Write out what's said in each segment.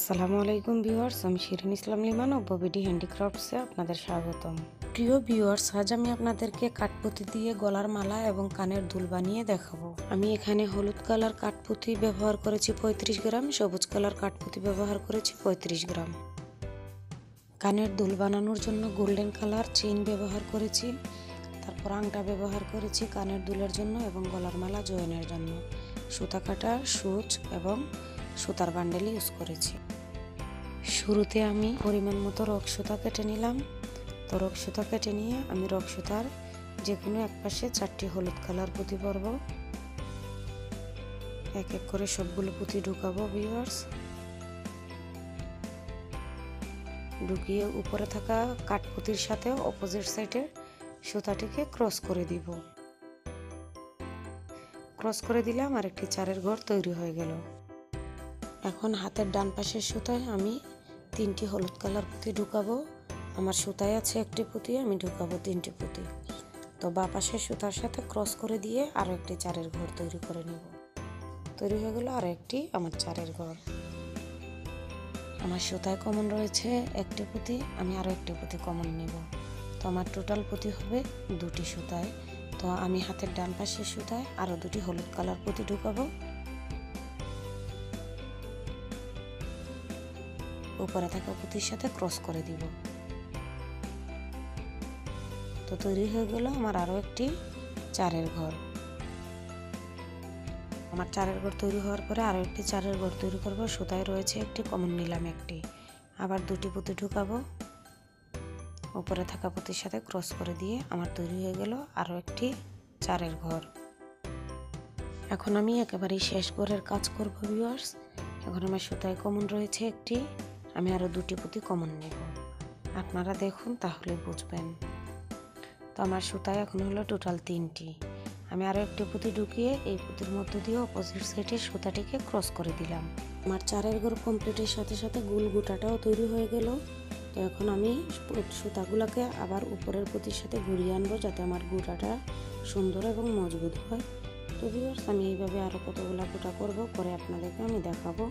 আসসালামু আলাইকুম ভিউয়ার্স, আমি শিরিন ইসলাম লিমান ও ববিডি হ্যান্ডিক্রাফটসে আপনাদের স্বাগতম। প্রিয় ভিউয়ার্স, আজ আমি আপনাদেরকে কাঠপুঁতি দিয়ে গলার মালা এবং কানের দুল বানিয়ে দেখাবো। আমি এখানে হলুদ কালার কাঠপুঁতি ব্যবহার করেছি 35 গ্রাম, সবুজ কালার কাঠপুঁতি ব্যবহার করেছি 35 গ্রাম। কানের দুল বানানোর জন্য গোল্ডেন কালার চেইন ব্যবহার করেছি, তারপর আংটা ব্যবহার করেছি কানের দুলের জন্য এবং গলার মালা জয়েনের জন্য। সুতা কাটা, সুচ এবং সুতার বান্ডেল ইউজ করেছি। শুরুতে আমি পরিমাণ মতো রক সুতা কেটে নিলাম। তো রক সুতা কেটে নিয়ে আমি রক সুতার যে কোনো এক পাশে 4টি হলুদ কালার পুঁতি পরব। এক এক করে সবগুলো পুঁতি ঢুকাবো ভিউয়ার্স। ঢুকিয়ে উপরে থাকা কাঠপুঁতির সাথে অপোজিট সাইডে সুতাটিকে ক্রস করে দিব। ক্রস করে দিলে আমার একটি চারের ঘর তৈরি হয়ে গেল। এখন হাতের ডান পাশের সুতায় আমি 3টি হলুদ কালার পুঁতি ঢুকাবো। আমার সুতায় আছে একটি পুঁতি, আমি ঢুকাবো 3টি পুঁতি। তো বাঁ পাশের সুতার সাথে ক্রস করে দিয়ে আরও একটি চারের ঘর তৈরি করে নেব। তৈরি হয়ে গেল আরও একটি আমার চারের ঘর। আমার সুতায় কমন রয়েছে একটি পুঁতি, আমি আরও একটি পুঁতি কমন নেব। তো আমার টোটাল পুঁতি হবে 2টি সুতায়। তো আমি হাতের ডান পাশের সুতায় আরও 2টি হলুদ কালার পুঁতি ঢুকাবো। উপরে থাকা পুঁতির সাথে ক্রস করে দিব। তো তৈরি হয়ে গেল আমার আরও একটি চারের ঘর। আমার চারের ঘর তৈরি হওয়ার পরে আরও একটি চারের ঘর তৈরি করব। সুতায় রয়েছে একটি, কমন নিলাম একটি, আবার 2টি পুঁতি ঢুকাবো। উপরে থাকা পুঁতির সাথে ক্রস করে দিয়ে আমার তৈরি হয়ে গেল আরও একটি চারের ঘর। এখন আমি একেবারেই শেষ ঘরের কাজ করব ভিউয়ার্স। এখন আমার সুতায় কমন রয়েছে একটি, আমি আরও 2টি পুঁতি কমন নেব। আপনারা দেখুন তাহলে বুঝবেন। তো আমার সুতায় এখন হলো টোটাল 3টি। আমি আরও একটি পুঁতি ঢুকিয়ে এই পুঁতির মধ্য দিয়ে অপোজিট সাইডে সুতাটিকে ক্রস করে দিলাম। আমার চারের ঘর কমপ্লিটের সাথে সাথে গোল গোটাটাও তৈরি হয়ে গেল। তো এখন আমি সুতাগুলোকে আবার উপরের পুঁতির সাথে ঘুরিয়ে আনবো, যাতে আমার গোটাটা সুন্দর এবং মজবুত হয়। তো ভিউয়ার্স, আমি এইভাবে আরও কতগুলো গোটা করব, করে আপনাদেরকে আমি দেখাবো।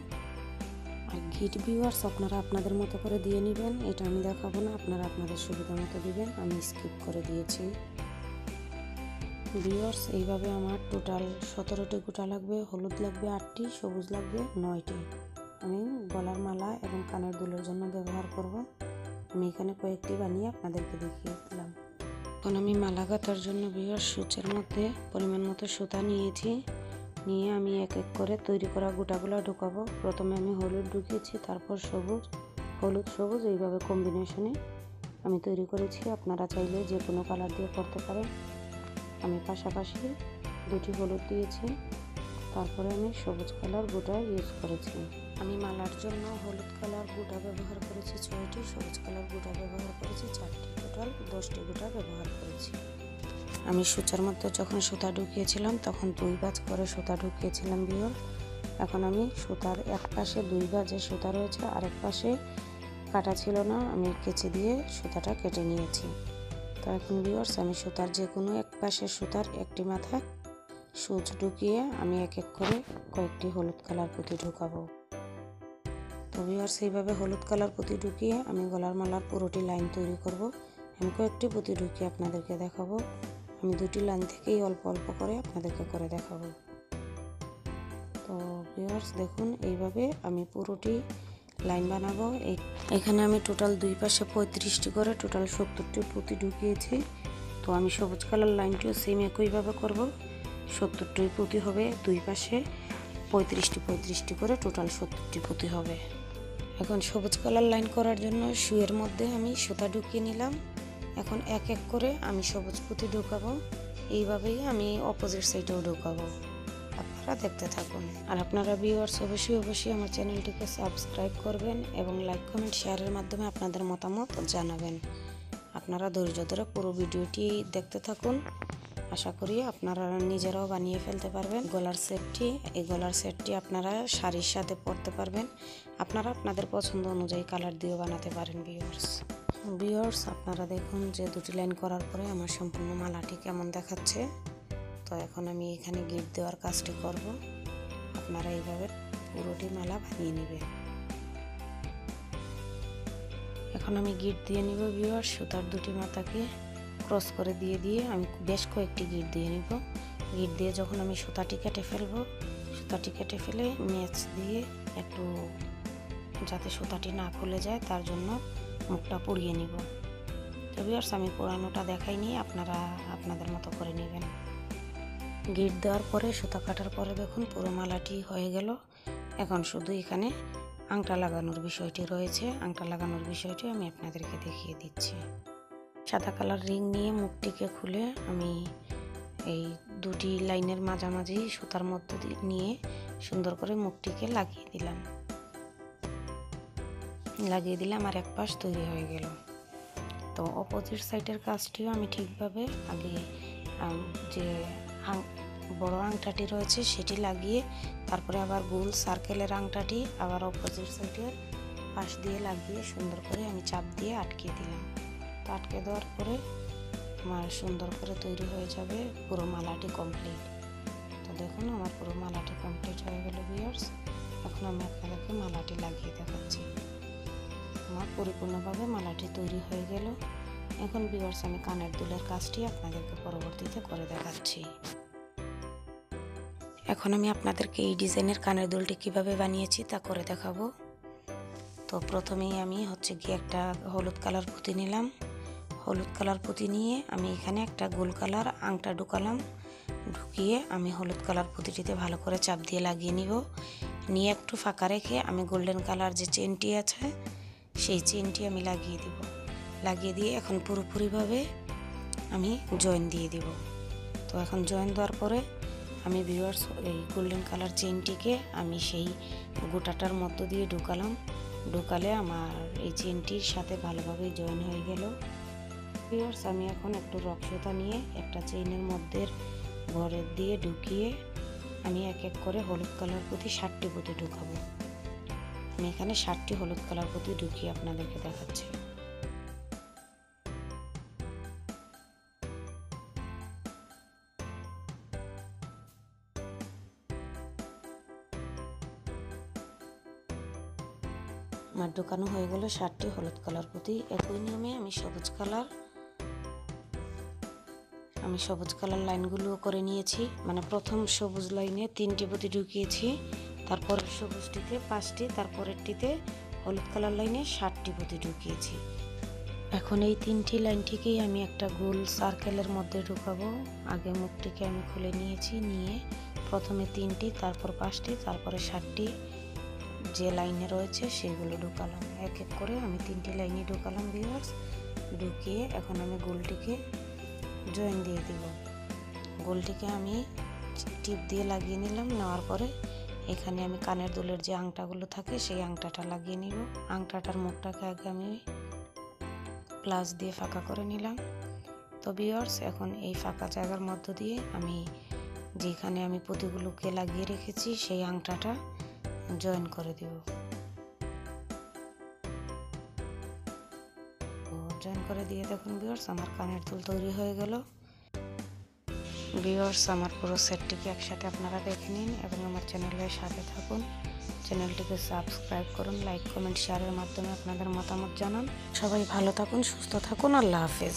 আর গিট ভিউয়ার্স আপনারা আপনাদের মতো করে দিয়ে নেবেন, এটা আমি দেখাবো না, আপনারা আপনাদের সুবিধা মতো দিবেন, আমি স্কিপ করে দিয়েছি। ভিউয়ার্স, এইভাবে আমার টোটাল 17টি গোটা লাগবে। হলুদ লাগবে 8টি, সবুজ লাগবে 9টি। আমি গলার মালা এবং কানের দুলের জন্য ব্যবহার করব। আমি এখানে কয়েকটি বানিয়ে আপনাদেরকে দেখিয়ে দিলাম। এখন আমি মালা গাঁথার জন্য ভিউয়ার্স সূচের মধ্যে পরিমাণ মতো সুতা নিয়েছি। নিয়ে আমি এক এক করে তৈরি করা গোটাগুলো ঢুকাবো। প্রথমে আমি হলুদ ঢুকিয়েছি, তারপর সবুজ, হলুদ সবুজ, এইভাবে কম্বিনেশনে আমি তৈরি করেছি। আপনারা চাইলে যে কোনো কালার দিয়ে করতে পারেন। আমি পাশাপাশি 2টি হলুদ দিয়েছি, তারপরে আমি সবুজ কালার গোটা ইউজ করেছি। আমি মালার জন্য হলুদ কালার গোটা ব্যবহার করেছি 6টি, সবুজ কালার গোটা ব্যবহার করেছি 4টি, টোটাল 10টি গোটা ব্যবহার করেছি। আমি সূচার মধ্যে যখন সুতা ঢুকিয়েছিলাম তখন 2 ভাঁজ করে সুতা ঢুকিয়েছিলাম ভিউয়ার্স। এখন আমি সুতার এক পাশে 2 ভাঁজের সুতা রয়েছে, আরেক পাশে কাটা ছিল না, আমি কেচি দিয়ে সুতাটা কেটে নিয়েছি। তো এখন ভিউয়ার্স, আমি সুতার যে কোনো এক পাশের সুতার একটি মাথায় সূচ ঢুকিয়ে আমি এক এক করে কয়েকটি হলুদ কালার পুঁতি ঢুকাবো। তো ভিউয়ার্স, এইভাবে হলুদ কালার পুঁতি ঢুকিয়ে আমি গলার মালার পুরোটি লাইন তৈরি করব। আমি কয়েকটি পুঁতি ঢুকিয়ে আপনাদেরকে দেখাবো। আমি 2টি লাইন থেকেই অল্প অল্প করে আপনাদেরকে করে দেখাবো। তো ভিউয়ার্স দেখুন, এইভাবে আমি পুরোটি লাইন বানাবো। এখানে আমি টোটাল 2 পাশে 35টি করে টোটাল 70টি পুঁতি ঢুকিয়েছি। তো আমি সবুজ কালার লাইনটিও সেম একইভাবে করব। 70টি পুঁতি হবে, 2 পাশে 35টি করে টোটাল 70টি পুঁতি হবে। এখন সবুজ কালার লাইন করার জন্য সুইয়ের মধ্যে আমি সুতা ঢুকিয়ে নিলাম। এখন এক এক করে আমি সবুজ পুঁতি ঢুকাবো। এইভাবেই আমি অপোজিট সাইডেও ঢুকাবো। আপনারা দেখতে থাকুন। আর আপনারা ভিউয়ার্স অবশ্যই আমার চ্যানেলটিকে সাবস্ক্রাইব করবেন এবং লাইক, কমেন্ট, শেয়ারের মাধ্যমে আপনাদের মতামত জানাবেন। আপনারা ধৈর্য ধরে পুরো ভিডিওটি দেখতে থাকুন। আশা করি আপনারা নিজেরাও বানিয়ে ফেলতে পারবেন গলার সেটটি। এই গলার সেটটি আপনারা শাড়ির সাথে পরতে পারবেন। আপনারা আপনাদের পছন্দ অনুযায়ী কালার দিয়েও বানাতে পারেন ভিউয়ার্স। আপনারা দেখুন যে 2টি লাইন করার পরে আমার সম্পূর্ণ মালাটি কেমন দেখাচ্ছে। তো এখন আমি এখানে গিট দেওয়ার কাজটি করব। আপনারা এইভাবে পুরোটি মালা বানিয়ে নেবেন। এখন আমি গিট দিয়ে নিব ভিউয়ার্স। সুতার দুটি মাথাকে ক্রস করে দিয়ে আমি বেশ কয়েকটি গিট দিয়ে নিব। গিট দিয়ে যখন আমি সুতাটি কেটে ফেলবো, সুতাটি কেটে ফেলে ম্যাচ দিয়ে একটু যাতে সুতাটি না খুলে যায় তার জন্য মুখটা পুড়িয়ে নিব। তো ভিউয়ার্স আমি পোড়ানোটা দেখাইনি, আপনারা আপনাদের মতো করে নেবেন। গিট দেওয়ার পরে সুতা কাটার পরে দেখুন পুরো মালাটি হয়ে গেল। এখন শুধু এখানে আংটা লাগানোর বিষয়টি রয়েছে। আংটা লাগানোর বিষয়টি আমি আপনাদেরকে দেখিয়ে দিচ্ছি। সাদা কালার রিং নিয়ে মুখটিকে খুলে আমি এই দুটি লাইনের মাঝামাঝি সুতার মধ্য নিয়ে সুন্দর করে মুখটিকে লাগিয়ে দিলাম আর এক পাশ তৈরি হয়ে গেল। তো অপোজিট সাইডের কাজটিও আমি ঠিকভাবে আগে যে বড় আংটাটি রয়েছে সেটি লাগিয়ে তারপরে আবার গোল সার্কেলের আংটাটি আবার অপোজিট সাইডের পাশ দিয়ে লাগিয়ে সুন্দর করে আমি চাপ দিয়ে আটকে দিলাম। তো আটকে দেওয়ার পরে আমার সুন্দর করে তৈরি হয়ে যাবে পুরো মালাটি কমপ্লিট। তো দেখুন আমার পুরো মালাটি কমপ্লিট হয়ে গেল ভিউয়ার্স। এখন আমি আপনাদেরকে মালাটি লাগিয়ে দেখাচ্ছি। আমার পরিপূর্ণভাবে মালাটি তৈরি হয়ে গেল। এখন ভিউয়ার্স আমি কানের দুলের কাজটি আপনাদেরকে পরবর্তীতে করে দেখাচ্ছি। এখন আমি আপনাদেরকে এই ডিজাইনের কানের দুলটি কিভাবে বানিয়েছি তা করে দেখাবো। তো প্রথমেই আমি গিয়ে একটা হলুদ কালার পুঁতি নিলাম। হলুদ কালার পুঁতি নিয়ে আমি এখানে একটা গোল কালার আংটা ঢুকালাম। ঢুকিয়ে আমি হলুদ কালার পুঁতিটিতে ভালো করে চাপ দিয়ে লাগিয়ে নিয়ে একটু ফাঁকা রেখে আমি গোল্ডেন কালার যে চেনটি আছে সেই চেনটি আমি লাগিয়ে দিয়ে এখন পুরোপুরিভাবে আমি জয়েন দিয়ে দিব। তো এখন জয়েন দেওয়ার পরে আমি ভিউয়ার্স এই গোল্ডেন কালার চেনটিকে আমি সেই গোটাটার মধ্য দিয়ে ঢুকালে আমার এই চেনটির সাথে ভালোভাবে জয়েন হয়ে গেল। ভিউয়ার্স আমি এখন একটু রক সুতা নিয়ে একটা চেইনের মধ্যে ঘরের দিয়ে ঢুকিয়ে আমি এক এক করে হলুদ কালার পুঁতি 60টি পুঁতি ঢুকাবো। আমি এখানে 60টি হলুদ কালার পুঁতি ঢুকিয়ে আপনাদেরকে দেখাচ্ছি। আমার ঢোকানো হয়ে গেল 60টি হলুদ কালার পুঁতি। একই নিয়মে আমি সবুজ কালার লাইনগুলো করে নিয়েছি। মানে প্রথম সবুজ লাইনে 3টি পুঁতি ঢুকিয়েছি, তারপরের সবুজটিতে 5টি, তারপরেরটিতে হলুদ কালার লাইনে 60টি পুঁতি ঢুকিয়েছি। এখন এই 3টি লাইন থেকেই আমি একটা গোল সার্কেলের মধ্যে ঢুকাবো। আগে মুখটিকে আমি খুলে নিয়ে প্রথমে 3টি, তারপর 5টি, তারপরে 60টি যে লাইনে রয়েছে সেগুলো ঢুকালাম। এক এক করে আমি 3টি লাইনে ঢুকালাম ভিউয়ার্স। ঢুকিয়ে এখন আমি গোলটিকে জয়েন দিয়ে দিব। গোলটিকে আমি টিপ দিয়ে লাগিয়ে নিলাম। নেওয়ার পরে এখানে আমি কানের দুলের যে আংটাগুলো থাকে সেই আংটাটা লাগিয়ে নিব। আংটাটার মুখটাকে আগে আমি প্লাস দিয়ে ফাঁকা করে নিলাম। তো ভিউয়ার্স এখন এই ফাঁকা জায়গার মধ্য দিয়ে আমি যেখানে আমি পুঁতিগুলোকে লাগিয়ে রেখেছি সেই আংটাটা জয়েন করে দিব। জয়েন করে দিয়ে দেখুন ভিউয়ার্স আমার কানের দুল তৈরি হয়ে গেল। ভিউয়ার্স আমার পুরো সেটটিকে একসাথে আপনারা দেখে নিন এবং আমার চ্যানেলের সাথে থাকুন। চ্যানেলটিকে সাবস্ক্রাইব করুন, লাইক কমেন্ট শেয়ারের মাধ্যমে আপনাদের মতামত জানান। সবাই ভালো থাকুন, সুস্থ থাকুন। আল্লাহ হাফেজ।